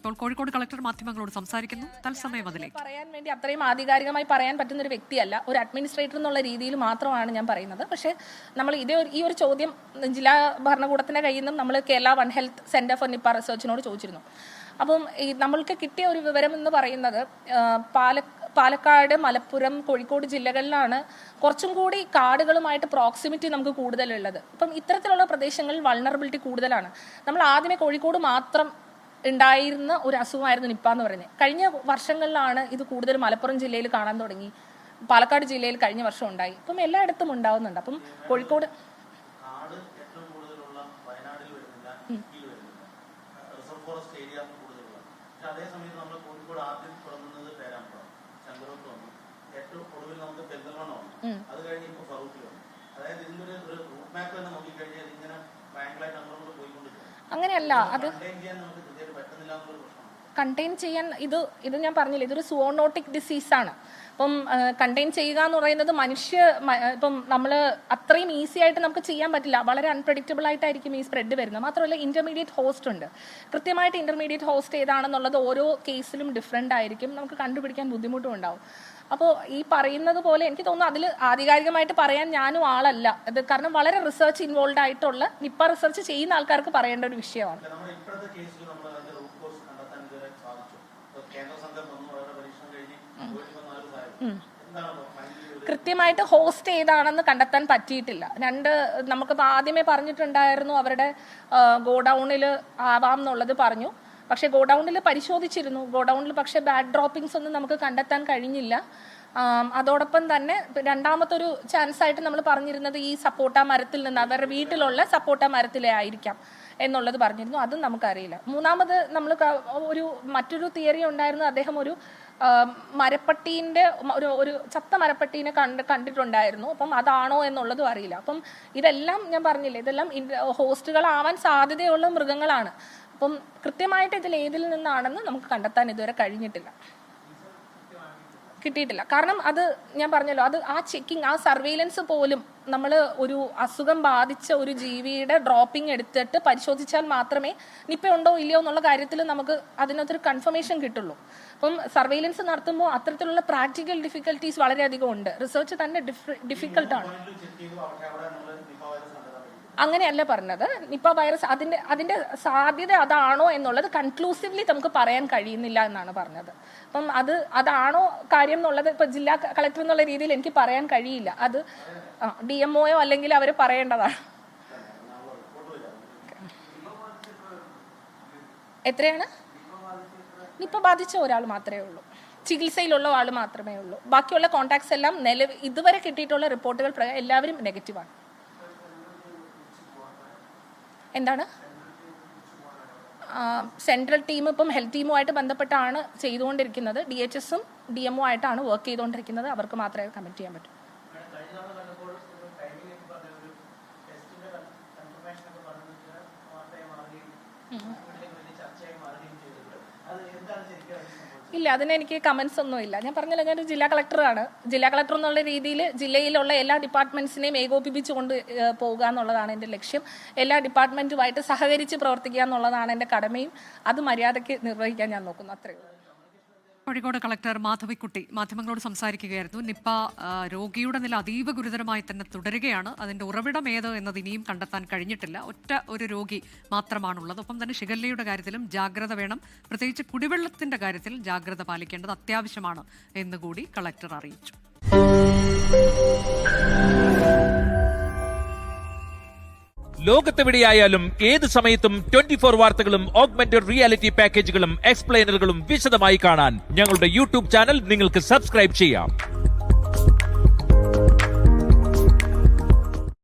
ഇപ്പോൾ കോഴിക്കോട് കളക്ടർ മാധ്യമങ്ങളോട് സംസാരിക്കുന്നു. തത്സമയം അതിലേക്ക് പറയാൻ വേണ്ടി അത്രയും ആധികാരികമായി പറയാൻ പറ്റുന്ന ഒരു വ്യക്തിയല്ല, ഒരു അഡ്മിനിസ്ട്രേറ്റർ എന്നുള്ള രീതിയിൽ മാത്രമാണ് ഞാൻ പറയുന്നത്. പക്ഷേ നമ്മൾ ഈ ഒരു ചോദ്യം ജില്ലാ ഭരണകൂടത്തിന്റെ കയ്യിൽ നിന്നും നമ്മൾ Kerala one health centre for Nipah റിസർച്ചിനോട് ചോദിച്ചിരുന്നു. അപ്പം നമ്മൾക്ക് കിട്ടിയ ഒരു വിവരം എന്ന് പറയുന്നത് പാലക്കാട്, മലപ്പുറം, കോഴിക്കോട് ജില്ലകളിലാണ് കുറച്ചും കൂടി കാടുകളുമായിട്ട് പ്രോക്സിമിറ്റി നമുക്ക് കൂടുതലുള്ളത്. അപ്പം ഇത്തരത്തിലുള്ള പ്രദേശങ്ങളിൽ വൾണറബിലിറ്റി കൂടുതലാണ്. നമ്മൾ ആദ്യമേ കോഴിക്കോട് മാത്രം ഉണ്ടായിരുന്ന ഒരു അസുഖമായിരുന്നു നിപ്പ എന്ന് പറയുന്നത്. കഴിഞ്ഞ വർഷങ്ങളിലാണ് ഇത് കൂടുതൽ മലപ്പുറം ജില്ലയിൽ കാണാൻ തുടങ്ങി, പാലക്കാട് ജില്ലയിൽ കഴിഞ്ഞ വർഷം ഉണ്ടായി. ഇപ്പം എല്ലായിടത്തും ഉണ്ടാവുന്നുണ്ട്. അപ്പം കോഴിക്കോട് അങ്ങനെയല്ല, അത് കണ്ടെയ്ൻ ചെയ്യാൻ ഇത് ഞാൻ പറഞ്ഞില്ല, ഇതൊരു സൂണോട്ടിക് ഡിസീസാണ്. അപ്പം കണ്ടെയ്ൻ ചെയ്യുക എന്ന് പറയുന്നത് ഇപ്പം നമ്മൾ അത്രയും ഈസി ആയിട്ട് നമുക്ക് ചെയ്യാൻ പറ്റില്ല. വളരെ അൺപ്രഡിക്റ്റബിൾ ആയിട്ടായിരിക്കും ഈ സ്പ്രെഡ് വരുന്നത്. മാത്രമല്ല ഇന്റർമീഡിയറ്റ് ഹോസ്റ്റ് ഉണ്ട്. കൃത്യമായിട്ട് ഇന്റർമീഡിയറ്റ് ഹോസ്റ്റ് ഏതാണെന്നുള്ളത് ഓരോ കേസിലും ഡിഫറെൻ്റ് ആയിരിക്കും. നമുക്ക് കണ്ടുപിടിക്കാൻ ബുദ്ധിമുട്ടും ഉണ്ടാവും. അപ്പോൾ ഈ പറയുന്നത് പോലെ എനിക്ക് തോന്നുന്നു അതിൽ ആധികാരികമായിട്ട് പറയാൻ ഞാനും ആളല്ല. അത് കാരണം വളരെ റിസർച്ച് ഇൻവോൾവ് ആയിട്ടുള്ള നിപ്പ റിസർച്ച് ചെയ്യുന്ന ആൾക്കാർക്ക് പറയേണ്ട ഒരു വിഷയമാണ്. കൃത്യമായിട്ട് ഹോസ്റ്റ് ഏതാണെന്ന് കണ്ടെത്താൻ പറ്റിയിട്ടില്ല. നമുക്കിപ്പോൾ ആദ്യമേ പറഞ്ഞിട്ടുണ്ടായിരുന്നു അവരുടെ ഗോഡൌണിൽ ആവാം എന്നുള്ളത് പറഞ്ഞു. പക്ഷേ ഗോഡൌണിൽ പരിശോധിച്ചിരുന്നു. ഗോഡൌണിൽ പക്ഷേ ബാഡ് ഡ്രോപ്പിംഗ്സ് ഒന്നും നമുക്ക് കണ്ടെത്താൻ കഴിഞ്ഞില്ല. അതോടൊപ്പം തന്നെ രണ്ടാമത്തൊരു ചാൻസ് ആയിട്ട് നമ്മൾ പറഞ്ഞിരുന്നത് ഈ സപ്പോട്ട മരത്തിൽ നിന്ന് അവരുടെ വീട്ടിലുള്ള സപ്പോട്ട മരത്തിലെ ആയിരിക്കാം എന്നുള്ളത് പറഞ്ഞിരുന്നു. അതും നമുക്കറിയില്ല. മൂന്നാമത് നമ്മൾ മറ്റൊരു തിയറി ഉണ്ടായിരുന്നു. അദ്ദേഹം ഒരു മരപ്പട്ടീൻ്റെ ഒരു ചത്ത മരപ്പട്ടീനെ കണ്ടിട്ടുണ്ടായിരുന്നു. അപ്പം അതാണോ എന്നുള്ളതും അറിയില്ല. അപ്പം ഇതെല്ലാം ഞാൻ പറഞ്ഞില്ലേ, ഇതെല്ലാം ഹോസ്റ്റുകളാവാൻ സാധ്യതയുള്ള മൃഗങ്ങളാണ്. അപ്പം കൃത്യമായിട്ട് ഇതിൽ ഏതിൽ നിന്നാണെന്ന് നമുക്ക് കണ്ടെത്താൻ ഇതുവരെ കിട്ടിയിട്ടില്ല. കാരണം അത് ഞാൻ പറഞ്ഞല്ലോ, അത് ആ ചെക്കിങ്, ആ സർവെയിലൻസ് പോലും നമ്മൾ ഒരു അസുഖം ബാധിച്ച ഒരു ജീവിയുടെ ഡ്രോപ്പിംഗ് എടുത്തിട്ട് പരിശോധിച്ചാൽ മാത്രമേ നിപ്പ ഉണ്ടോ ഇല്ലയോ എന്നുള്ള കാര്യത്തിൽ നമുക്ക് അതിനകത്തൊരു കൺഫർമേഷൻ കിട്ടുള്ളൂ. അപ്പം സർവെയിലൻസ് നടത്തുമ്പോൾ അത്തരത്തിലുള്ള പ്രാക്ടിക്കൽ ഡിഫിക്കൽട്ടീസ് വളരെയധികം ഉണ്ട്. റിസർച്ച് തന്നെ ഡിഫിക്കൽട്ടാണ്. അങ്ങനെയല്ല പറഞ്ഞത്. നിപ്പ വൈറസ് അതിന്റെ സാധ്യത അതാണോ എന്നുള്ളത് കൺക്ലൂസീവ്ലി നമുക്ക് പറയാൻ കഴിയുന്നില്ല എന്നാണ് പറഞ്ഞത്. അപ്പം അതാണോ കാര്യം എന്നുള്ളത് ഇപ്പൊ ജില്ലാ കളക്ടർ എന്നുള്ള രീതിയിൽ എനിക്ക് പറയാൻ കഴിയില്ല. അത് DMOയോ അല്ലെങ്കിൽ അവർ പറയേണ്ടതാണ്. എത്രയാണ് നിപ്പ ബാധിച്ച ഒരാൾ മാത്രമേ ഉള്ളൂ, ചികിത്സയിലുള്ള ആൾ മാത്രമേ ഉള്ളൂ. ബാക്കിയുള്ള കോൺടാക്ട്സ് എല്ലാം ഇതുവരെ കിട്ടിയിട്ടുള്ള റിപ്പോർട്ടുകൾ പ്രകാരം എല്ലാവരും നെഗറ്റീവാണ്. എന്താണ് സെൻട്രൽ ടീം ഇപ്പം ഹെൽത്ത് ടീമുമായിട്ട് ബന്ധപ്പെട്ടാണ് ചെയ്തുകൊണ്ടിരിക്കുന്നത്. DHSഉം DMO ആയിട്ടാണ് വർക്ക് ചെയ്തുകൊണ്ടിരിക്കുന്നത്. അവർക്ക് മാത്രമേ കമന്റ് ചെയ്യാൻ പറ്റൂ. ഇല്ല, അതിനെനിക്ക് കമന്റ്സ് ഒന്നും ഇല്ല. ഞാൻ പറഞ്ഞില്ല, ഞാനൊരു ജില്ലാ കളക്ടറാണ്. ജില്ലാ കളക്ടർ എന്നുള്ള രീതിയിൽ ജില്ലയിലുള്ള എല്ലാ ഡിപ്പാർട്ട്മെന്റ്സിനെയും ഏകോപിപ്പിച്ചുകൊണ്ട് പോകുക എന്നുള്ളതാണ് എൻ്റെ ലക്ഷ്യം. എല്ലാ ഡിപ്പാർട്ട്മെന്റുമായിട്ട് സഹകരിച്ച് പ്രവർത്തിക്കുക എന്നുള്ളതാണ് എൻ്റെ കടമയും. അത് മര്യാദയ്ക്ക് നിർവഹിക്കാൻ ഞാൻ നോക്കുന്നു. അത്രയേ ഉള്ളൂ. കോഴിക്കോട് കളക്ടർ മാധവിക്കുട്ടി മാധ്യമങ്ങളോട് സംസാരിക്കുകയായിരുന്നു. നിപ്പ രോഗിയുടെ നില അതീവ ഗുരുതരമായി തന്നെ തുടരുകയാണ്. അതിന്റെ ഉറവിടം ഏത് എന്നത് ഇനിയും കണ്ടെത്താൻ കഴിഞ്ഞിട്ടില്ല. ഒരു രോഗി മാത്രമാണുള്ളത്. ഒപ്പം തന്നെ ഷിഗല്ലയുടെ കാര്യത്തിലും ജാഗ്രത വേണം. പ്രത്യേകിച്ച് കുടിവെള്ളത്തിന്റെ കാര്യത്തിൽ ജാഗ്രത പാലിക്കേണ്ടത് അത്യാവശ്യമാണ് എന്നുകൂടി കളക്ടർ അറിയിച്ചു. ലോകത്തെവിടെയായാലും ഏത് സമയത്തും 24 വാർത്തകളും ഓഗ്മെന്റഡ് റിയാലിറ്റി പാക്കേജുകളും എക്സ്പ്ലെയിനറുകളും വിശദമായി കാണാൻ ഞങ്ങളുടെ യൂട്യൂബ് ചാനൽ നിങ്ങൾക്ക് സബ്സ്ക്രൈബ് ചെയ്യാം.